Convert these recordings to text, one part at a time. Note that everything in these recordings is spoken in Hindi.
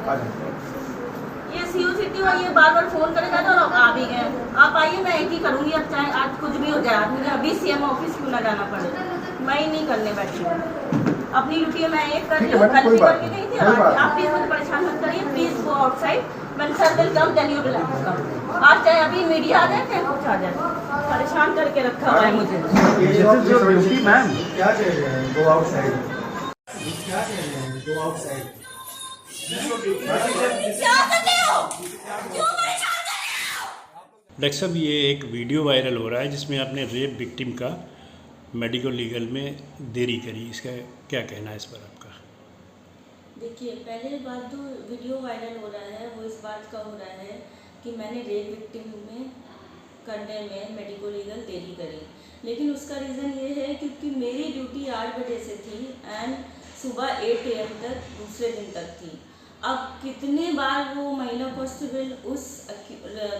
ये सीओ सिटी और ये बार बार फोन करेगा तो आ भी गए। आप आइए, मैं एक ही करूंगी, अब चाहे आज कुछ भी हो जाए, आज मुझे अभी सीएम ऑफिस क्यों ना जाना पड़े, मैं ही नहीं करने बैठी हूँ अपनी ड्यूटी। मैं एक कर रही हूँ, कल भी करके गई थी। और आप प्लीज मुझे परेशान मत करिए, प्लीज गो आउटसाइड, मैं sir will come then you will come. आज चाहे अभी मीडिया आ जाए चाहे कुछ आ जाए, परेशान करके रखा हुआ है मुझे। मैम क्या कह रहे हैं गो आउटसाइड, क्या कह रहे हैं गो आउटसाइड? डॉक्टर साहब, ये एक वीडियो वायरल हो रहा है जिसमें आपने रेप विक्टिम का मेडिकल लीगल में देरी करी, इसका क्या कहना है इस पर आपका? देखिए, पहले बात जो वीडियो वायरल हो रहा है वो इस बात का हो रहा है कि मैंने रेप विक्टिम में करने में मेडिको लीगल देरी करी, लेकिन उसका रीज़न ये है क्योंकि मेरी ड्यूटी 8 बजे से थी एंड सुबह 8 AM तक दूसरे दिन तक थी। अब कितने बार वो महिला कांस्टेबल उस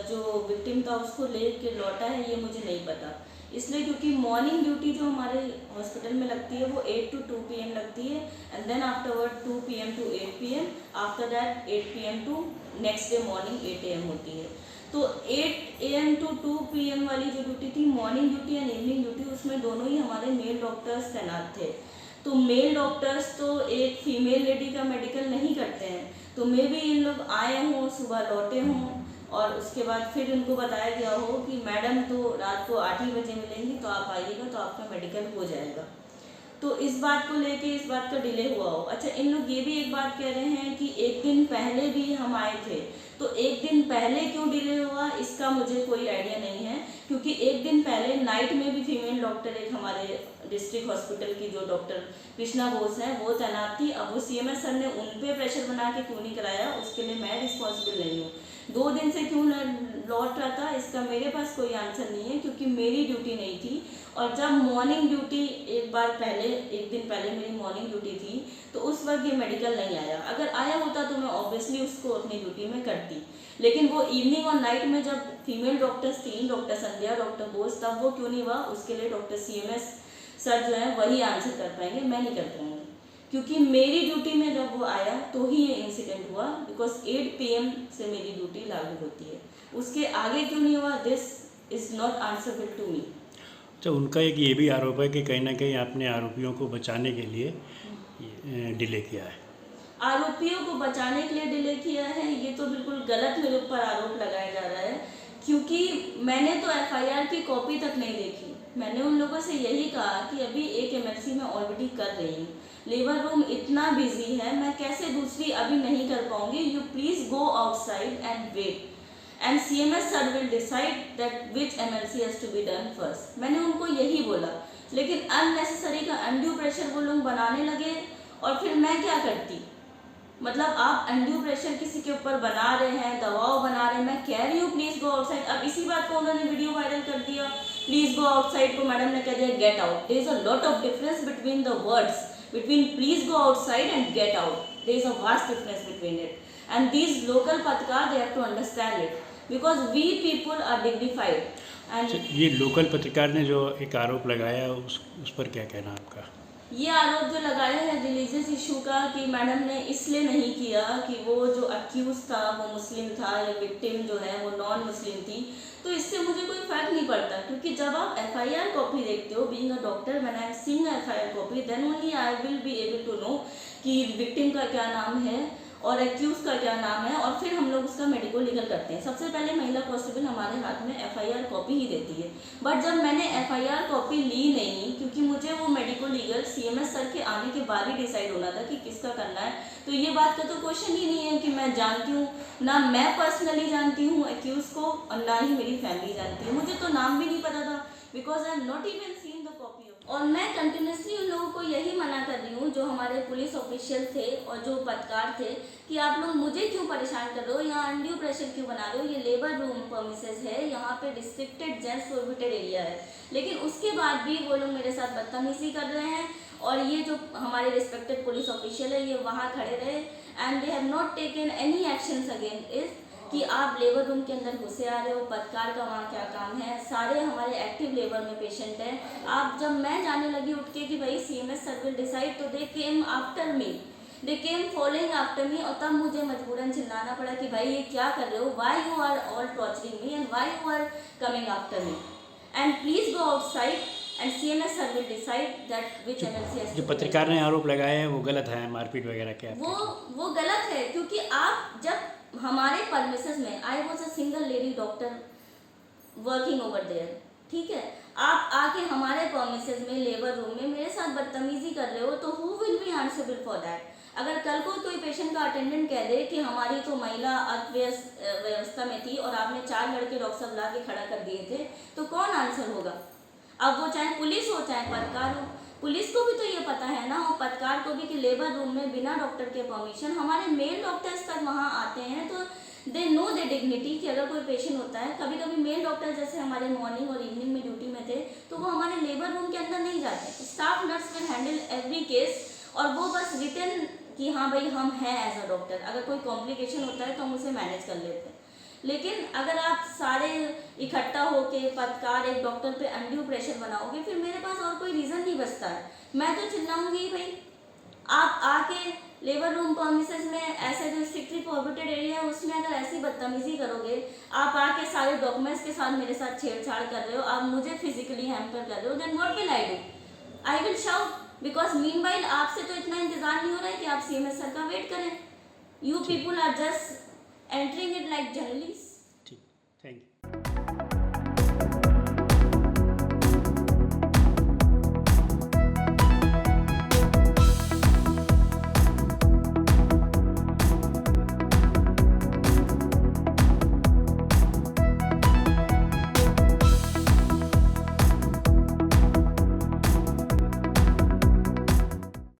जो विक्टिम था उसको ले के लौटा है ये मुझे नहीं पता, इसलिए क्योंकि मॉर्निंग ड्यूटी जो हमारे हॉस्पिटल में लगती है वो 8 to 2 PM लगती है and then afterward 2 PM to 8 PM, after that 8 PM to next day morning 8 AM होती है। तो 8 AM to 2 PM वाली जो ड्यूटी थी morning duty and evening duty, उसमें दोनों ही हमारे मेल डॉक्टर्स तैनात थे। तो मेल डॉक्टर्स तो एक फीमेल लेडी का मेडिकल नहीं करते हैं, तो मे भी इन लोग आए हों, सुबह लौटे हों और उसके बाद फिर उनको बताया गया हो कि मैडम तो रात को 8 ही बजे मिलेंगी तो आप आइएगा तो आपका मेडिकल हो जाएगा। तो इस बात को लेके इस बात का डिले हुआ हो। अच्छा, इन लोग ये भी एक बात कह रहे हैं कि एक दिन पहले भी हम आए थे, तो एक दिन पहले क्यों डिले हुआ इसका मुझे कोई आइडिया नहीं है, क्योंकि एक दिन पहले नाइट में भी फीमेल डॉक्टर एक हमारे डिस्ट्रिक्ट हॉस्पिटल की जो डॉक्टर कृष्णा बोस हैं वो तैनात थी। अब वो CMS सर ने उन पे प्रेशर बना के क्यों नहीं कराया उसके लिए मैं रिस्पॉन्सिबल नहीं हूँ। 2 दिन से क्यों लौट रहा था इसका मेरे पास कोई आंसर नहीं है, क्योंकि मेरी ड्यूटी नहीं थी। और जब मॉर्निंग ड्यूटी एक दिन पहले मेरी मॉर्निंग ड्यूटी थी तो उस वक्त ये मेडिकल नहीं आया। अगर आया होता तो मैं ऑब्वियसली उसको अपनी ड्यूटी में करती, लेकिन वो इवनिंग और नाइट में जब फीमेल डॉक्टर्स थी, डॉक्टर संध्या, डॉक्टर बोस, तब वो क्यों नहीं हुआ उसके लिए डॉक्टर CMS सर जो है वही आंसर कर पाएंगे, मैं नहीं कर पाऊँगी, क्योंकि मेरी ड्यूटी में जब वो आया तो ही ये इंसिडेंट हुआ, बिकॉज 8 PM से मेरी ड्यूटी लागू होती है। उसके आगे क्यों नहीं हुआ, this is not answerable to me. तो उनका एक ये भी आरोप है कि कहीं ना कहीं आपने आरोपियों को बचाने के लिए डिले किया है। आरोपियों को बचाने के लिए डिले किया है, ये तो बिल्कुल गलत मेरे ऊपर आरोप लगाया जा रहा है, क्योंकि मैंने तो FIR की कॉपी तक नहीं देखी। मैंने उन लोगों से यही कहा कि अभी एक MLC में ऑलरेडी कर रही हूँ, लेबर रूम इतना बिजी है, मैं कैसे दूसरी अभी नहीं कर पाऊंगी। You please go outside and wait and CMS sir will decide that which MLC has to be done first. मैंने उनको यही बोला, लेकिन अननेसेसरी का अनड्यू प्रेशर वो लोग बनाने लगे और फिर मैं क्या करती। मतलब आप अनड्यू प्रेशर किसी के ऊपर बना रहे हैं, दबाव बना रहे हैं, मैं कह रही हूँ प्लीज़ गो आउटसाइड। अब इसी बात को उन्होंने वीडियो वायरल कर दिया, प्लीज़ गो आउटसाइड को मैडम ने कह दिया get out. There is a lot of difference between the words, between please go outside and get out. There is a vast difference between it and these local पत्रकार they have to understand it, because we people are dignified. And ये लोकल पत्रकार ने जो एक आरोप लगाया उस पर क्या कहना आपका? ये आरोप जो लगाया है रिलीजियस इशू का कि मैडम ने इसलिए नहीं किया कि वो जो अक्यूज था वो मुस्लिम था या विक्टिम जो है वो नॉन मुस्लिम थी, तो इससे मुझे कोई फर्क नहीं पड़ता, क्योंकि जब आप FIR कॉपी देखते हो, being a doctor when I am seeing FIR copy then only I will be able to know कि विक्टिम का क्या नाम है और एक्यूज का क्या नाम है, और फिर हम लोग उसका मेडिको लीगल करते हैं। सबसे पहले महिला कांस्टेबल हमारे हाथ में FIR कॉपी ही देती है, बट जब मैंने FIR कॉपी ली नहीं, क्योंकि मुझे वो मेडिको लीगल CMS सर के आने के बाद ही डिसाइड होना था कि किसका करना है, तो ये बात का तो क्वेश्चन ही नहीं है कि मैं जानती हूँ, ना मैं पर्सनली जानती हूँ एक्यूज को और ना ही मेरी फैमिली जानती है। मुझे तो नाम भी नहीं पता था, because I am not even seen the copy. और मैं कंटिन्यूसली उन लोगों को यही मना कर रही हूँ, जो हमारे पुलिस ऑफिशियल थे और जो पत्रकार थे, कि आप लोग मुझे क्यों परेशान कर रहे हो, यहाँ अनड्यू प्रेशर क्यों बना रहे हो। ये लेबर रूम परमिसेस है, यहाँ पे रिस्ट्रिक्टेड जेंट्स प्रोहिबिटेड एरिया है, लेकिन उसके बाद भी वो लोग मेरे साथ बदतमीजी कर रहे हैं। और ये जो हमारे रिस्पेक्टेड पुलिस ऑफिशियल है ये वहाँ खड़े रहे and they have not taken any actions against it कि आप लेबर रूम के अंदर घुसे आ रहे हो, पत्रकार का वहाँ क्या काम है। सारे हमारे एक्टिव लेबर में पेशेंट हैं। आप जब मैं जाने लगी उठ के कि भाई CMS सर विल डिसाइड, तो दे केम आफ्टर मी। दे केम फॉलोइंग आफ्टर मी, और तब मुझे मजबूरन चिल्लाना पड़ा कि भाई ये क्या कर रहे हो, why you are all torturing me and why you are coming after me, and please go outside and CMS sir will decide that which MLC has जो to पत्रकार ने आरोप लगाए हैं वो गलत है, मारपीट वगैरह क्या? वो गलत है, क्योंकि आप जब हमारे परमिसेस में, I was a single lady doctor working over there, ठीक है, आप आके हमारे परमिसेस में लेबर रूम में मेरे साथ बदतमीजी कर रहे हो, तो who will be answerable for that? अगर कल को कोई पेशेंट का अटेंडेंट कह दे कि हमारी तो महिला अर्थव्यवस्था में थी और आपने 4 लड़के डॉक्टर साहब ला के खड़ा कर दिए थे, तो कौन आंसर होगा? अब वो चाहे पुलिस हो चाहे पत्रकार हो, पुलिस को भी तो ये पता है ना, और पत्रकार को भी, कि लेबर रूम में बिना डॉक्टर के परमिशन हमारे मेल डॉक्टर्स तक वहाँ आते हैं, तो दे नो द डिग्निटी कि अगर कोई पेशेंट होता है, कभी कभी मेल डॉक्टर जैसे हमारे मॉर्निंग और इवनिंग में ड्यूटी में थे, तो वो हमारे लेबर रूम के अंदर नहीं जाते, staff nurse will handle every case, और वो बस रिटर्न कि हाँ भाई हम हैं एज अ डॉक्टर, अगर कोई कॉम्प्लिकेशन होता है तो हम उसे मैनेज कर लेते हैं। लेकिन अगर आप सारे इकट्ठा होके पत्रकार एक डॉक्टर पे अनड्यू प्रेशर बनाओगे, फिर मेरे पास और कोई रीज़न नहीं बचता है, मैं तो चिल्लाऊंगी भाई। आप आके लेबर रूम परमिसेस में ऐसे जो स्ट्रिक्टली प्रोहिबिटेड एरिया है उसमें अगर ऐसी बदतमीजी करोगे, आप आके सारे डॉक्यूमेंट्स के साथ मेरे साथ छेड़छाड़ कर रहे हो, आप मुझे फिजिकली हैम्पर कर रहे हो, then what will I do? I will shout, because meanwhile आपसे तो इतना इंतजार नहीं हो रहा है कि आप CMS सर का वेट करें। You people are just entering it like journalist. ठीक, थैंक यू।